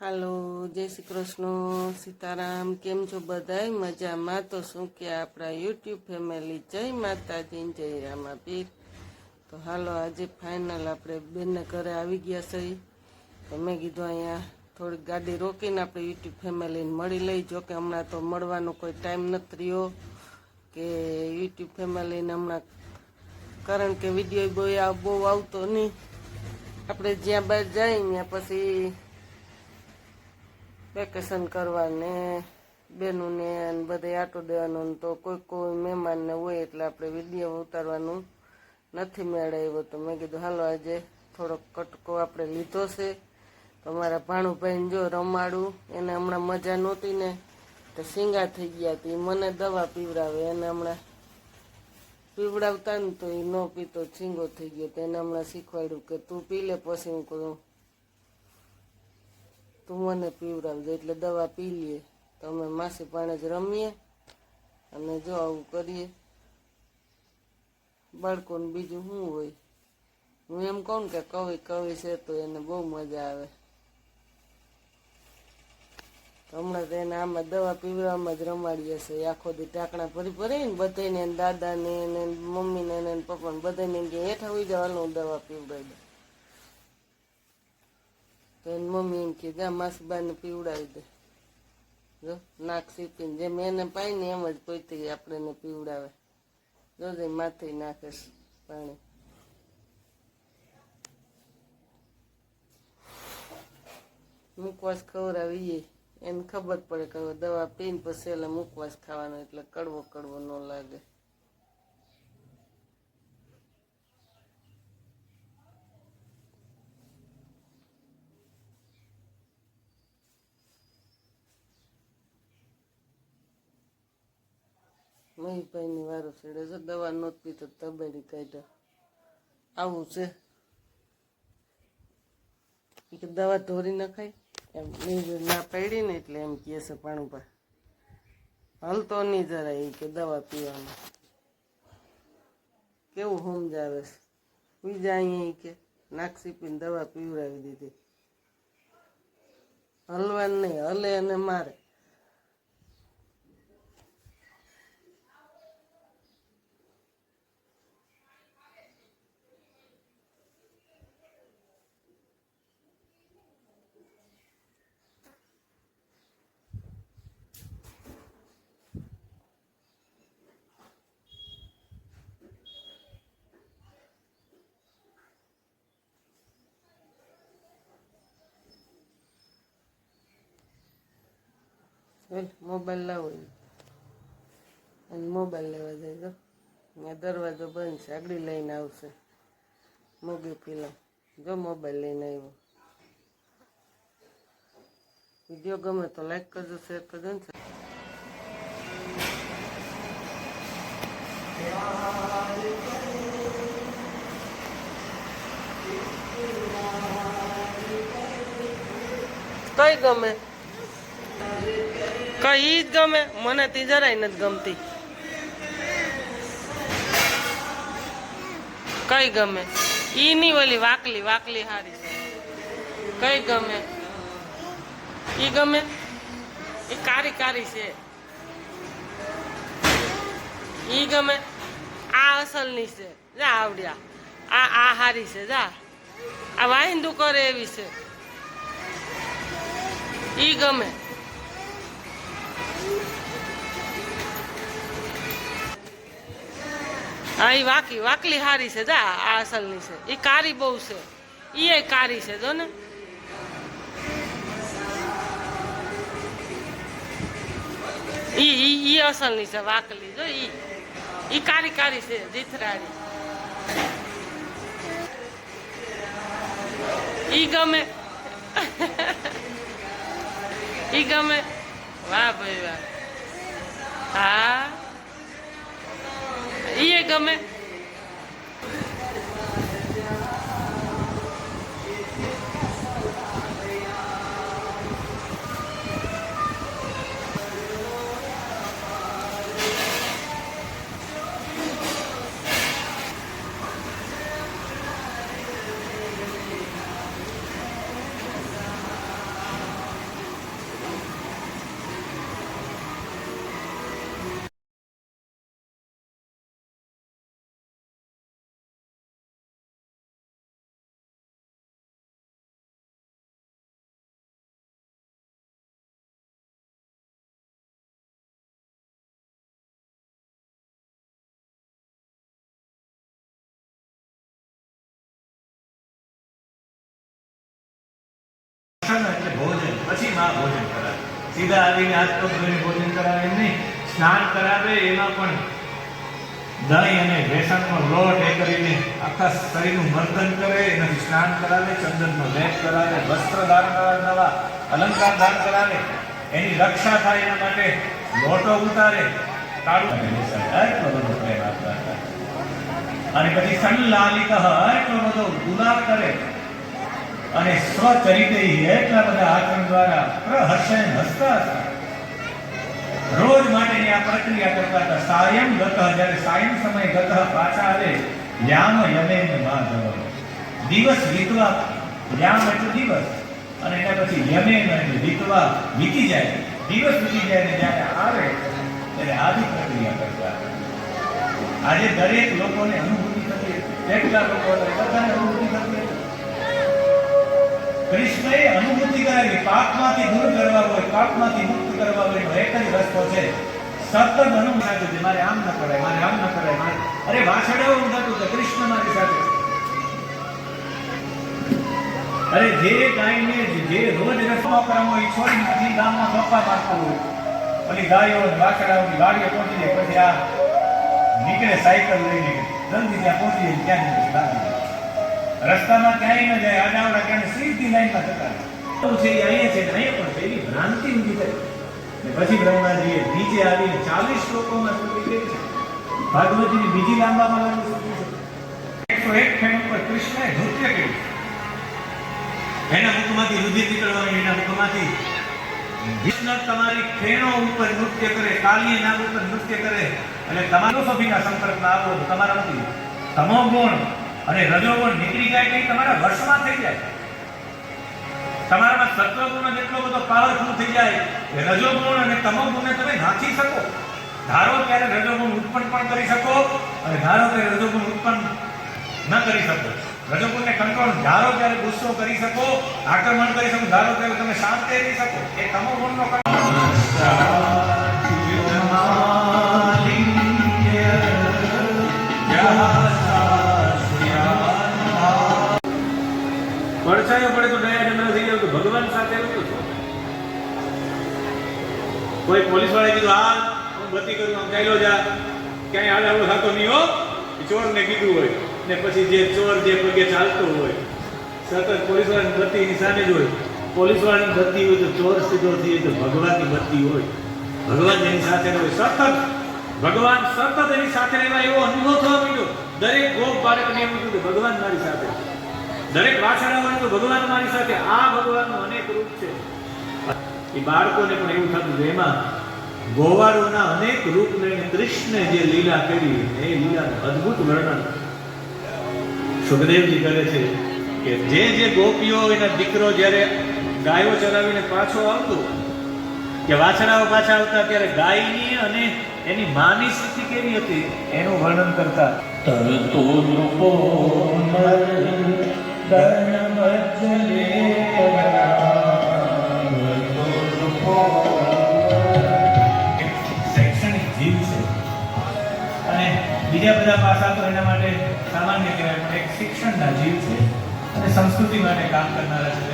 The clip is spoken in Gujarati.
હાલો, જય શ્રી કૃષ્ણ, સીતારામ. કેમ છો બધાય? મજામાં? તો શું કે આપણા યુટ્યુબ ફેમિલી જય માતાજી, જય રામાપીર. તો હાલો, આજે ફાઇનલ આપણે બેનને ઘરે આવી ગયા છે. તો મેં કીધું અહીંયા થોડીક ગાડી રોકીને આપણે યુટ્યુબ ફેમિલીને મળી લઈ. જોકે હમણાં તો મળવાનો કોઈ ટાઈમ નથી રહ્યો કે યુટ્યુબ ફેમિલીને હમણાં, કારણ કે વિડીયો બહુ આવતો નહીં. આપણે જ્યાં બહાર જાય ત્યાં પછી વેકેશન કરવાને બેનુંને બધે આટો દેવાનું, તો કોઈ મહેમાનને હોય એટલે આપણે વિડીયો ઉતારવાનું નથી મેળવ્યો. તો મેં કીધું હાલો આજે થોડોક કટકો આપણે લીધો છે. તો મારા ભાણુભાઈને જો રમાડું, એને હમણાં મજા નહોતી ને તો શીંગા થઈ ગયા હતી. મને દવા પીવડાવે, એને હમણાં પીવડાવતા ને તો એ ન પીતો, છીંગો થઈ ગયો. તો એને હમણાં શીખવાડ્યું કે તું પી લે, પછી હું કહું તું મને પીવડાવજે, એટલે દવા પી લઈએ. તો અમે માસી પાણે જ રમીએ અને જો આવું કરીએ. બાળકોને બીજું શું હોય? હું એમ કહું કે કવિ છે તો એને બહુ મજા આવે. તો હમણાં તો એને આમાં દવા પીવડાવવામાં જ રમાડીએ છે. આખો દી ટાંકણા ભરીને બધાને, દાદાને, મમ્મીને, પપ્પાને બધાને કે હેઠા હોઈ જાવ, હું દવા પીવડાવી દઉં. તો એની મમ્મી એમ કે જા માસીબાને પીવડાવી દે. જો નાક સીપીને જેમ એને પાય ને એમ જ પોતે આપણે એને પીવડાવે. જોજે માથે નાખે પાણી. મુખવાસ ખવડાવીએ, એને ખબર પડે કે હવે દવા પીને પછી એટલે મુખવાસ ખાવાનો, એટલે કડવો ન લાગે. મહીભાઈની વારો છેડે છે, દવા નહોતી પીતો તબેડી કાઢ્યો. આવું છે કે દવા ધોરી નખાય એમ ના પડી ને, એટલે એમ કહે છે પાણુભા હલતો નહીં જરા એ કે દવા પીવામાં. કેવું સમજાવે છે. બીજા અહીંયા કે નાક સીપીને દવા પીવડાવી દીધી. હલવાનું નહીં, હલે અને મારે. મોબાઈલ લાવો અને મોબાઈલ લેવા જાય. તો ત્યાં દરવાજો બંધ છે, આગળ લઈને આવશે મોગી ફિલ્મ. જો મોબાઈલ લઈને આવ્યો. વિડીયો ગમે તો લાઈક કરજો, શેર કરજો ને. કઈ ગમે? કઈ જ ગમે? મને તી જરાય નથી ગમતી. કઈ ગમે? ઈ ની ઓલી વાકલી હારી છે. કઈ ગમે? ઈ ગમે? ઈ કારી છે. ઈ ગમે? આ અસલની છે, જા આવડ્યા. આ હારી છે, જા. આ વાહિંદુ કરે એવી છે. ઈ ગમે? હા, એ વાકલી હારી છે, જા. આ અસલની છે. એ કારી બહુ છે. એ કારી છે, જો ને. ઈ અસલની છે, વાકલી જો. ઈ કારી છે, જીથરાડી. ઈ ગમે? ઈ ગમે? વાહ ભાઈ વાહ. હા, ઈ ગમે? એટલે ભોજન, પછી માં ભોજન કરાવે. સીધા આવીને હાથ પગ ધોઈને ભોજન કરાવે એમ નહીં, સ્નાન કરાવે. એમાં પણ દહીં અને બેસનનો લોટ એ કરીને આખા શરીરનું મર્દન કરે, એનાથી સ્નાન કરાવે, ચંદનનો લેપ કરાવે, વસ્ત્ર દાન કરાવે, નવા અલંકાર દાન કરાવે, એની રક્ષા થાય એના માટે લોટો ઉતારે, કાળું એટલો બધો પ્રેમ આપતા. અને પછી સંલાલિક એટલો બધો ગુલાબ કરે અને સ્વચરિતે એટલા બધા આચરણ દ્વારા પ્રહર્ષેન હસતા હતા. રોજ માટેની આ પ્રક્રિયા કરતા હતા. સાયમ ગતઃ, જ્યારે સાયમ સમય ગતઃ પાછા આવે, યામ યમેન માધવ, દિવસ વીતવા, યામ એટલે દિવસ, અને એના પછી યમેન એટલે વીતવા, વીતી જાય, દિવસ વીતી જાય ને જ્યારે આવે ત્યારે આદિ પ્રક્રિયા કરતા. આજે દરેક લોકોને અનુભૂતિ થતી, કેટલા લોકો બધાને અનુભૂતિ થતી. કૃષ્ણએ અનુભૂતિ કરાવી. પાપમાંથી દૂર કરવા હોય, પાપમાંથી મુક્ત કરવા હોય એક જ રસ્તો છે, સતત અનુભૂતિ છે. મારે આમ ન કરાય, મારે આમ ન કરાય, મારે અરે વાછડાઓ ઊંઘાતું કે કૃષ્ણ મારી સાથે. અરે જે ગાયને જે રોજ રસમાં કરવો એ છોડી નથી ગામમાં ગપ્પા મારતો હોય, ઓલી ગાયો વાછડાઓની ગાડીઓ પહોંચી જાય, પછી આ નીકળે સાયકલ લઈને, જલ્દી ત્યાં પહોંચી જાય, ત્યાં નીકળે રસ્તામાં ક્યાંય ન જાય, આડાવડા ક્યાંય સીધી લાઈનમાં જતા રહે. છે એ અહીંયા છે, અહીંયા પણ છે, એવી ભ્રાંતિ ઊંધી થઈ. ને પછી બ્રહ્માજીએ નીચે આવીને 40 શ્લોકોમાં સ્તુતિ કરી છે. ભાગવતજીની બીજી લાંબામાં સ્તુતિ છે. 101 ફેણ ઉપર કૃષ્ણએ નૃત્ય કર્યું. એના મુખમાંથી રુધિર નીકળવાની, એના મુખમાંથી કૃષ્ણ તમારી ફેણો ઉપર નૃત્ય કરે, કાલી નાગ ઉપર નૃત્ય કરે, એટલે તમારો સભીના સંપર્કમાં આવો તો તમારામાંથી તમો ગુણ અને રજોગુણ નીકળી જાય કે તમારા વર્ષમાં થઈ જાય. તમારામાં સત્વગુણ એટલો બધો પાવરફુલ થઈ જાય કે રજોગુણ અને તમોગુણને તમે નાખી શકો. ધારો ત્યારે રજોગુણ ઉત્પન્ન પણ કરી શકો અને ધારો ત્યારે રજોગુણ ઉત્પન્ન ન કરી શકો. રજોગુણને કંટ્રોલ ધારો ત્યારે ગુસ્સો કરી શકો, આક્રમણ કરી શકો, ધારો ત્યારે તમે શાંત રહી શકો. એ તમોગુણનો પડછાયો પડે તો દયા ચંદ્ર થઈ જાવ તો ભગવાન સાથે એવું તો. કોઈ પોલીસ વાળાએ કીધું હાલ હું બત્તી કરું, આમ ચાલ્યો જા, ક્યાંય હાલ આવો થતો નહીં હો, ચોરને કીધું હોય ને પછી જે ચોર જે પગે ચાલતો હોય સતત પોલીસ વાળાની બત્તીની સામે જ હોય. પોલીસ વાળાની બત્તી હોય તો ચોર સીધો થઈ તો ભગવાનની બત્તી હોય, ભગવાન એની સાથે હોય. સતત ભગવાન સતત એની સાથે રહેવા એવો અનુભવ થવા માંડ્યો. દરેક ગોપ બાળકને એવું થયું કે ભગવાન મારી સાથે, દરેક વાછડાઓને તો ભગવાન મારી સાથે. આ ભગવાનનું અનેક રૂપ છે. એ બાળકોને પણ એવું થતું કે એમાં ગોવાળોના અનેક રૂપ લઈને કૃષ્ણે જે લીલા કરી એ લીલાનું અદ્ભુત વર્ણન સુખદેવજી કરે છે કે જે ગોપીઓ એના દીકરો જ્યારે ગાયો ચરાવીને પાછો આવતો કે વાછડાઓ પાછા આવતા ત્યારે ગાયની અને એની માની સ્થિતિ કેવી હતી એનું વર્ણન કરતા. તરતો રૂપો શૈક્ષણિક જીવ છે અને બીજા બધા પાસા તો એના માટે સામાન્ય કહેવાય, પણ એક શિક્ષણના જીવ છે અને સંસ્કૃતિ માટે કામ કરનારા છે.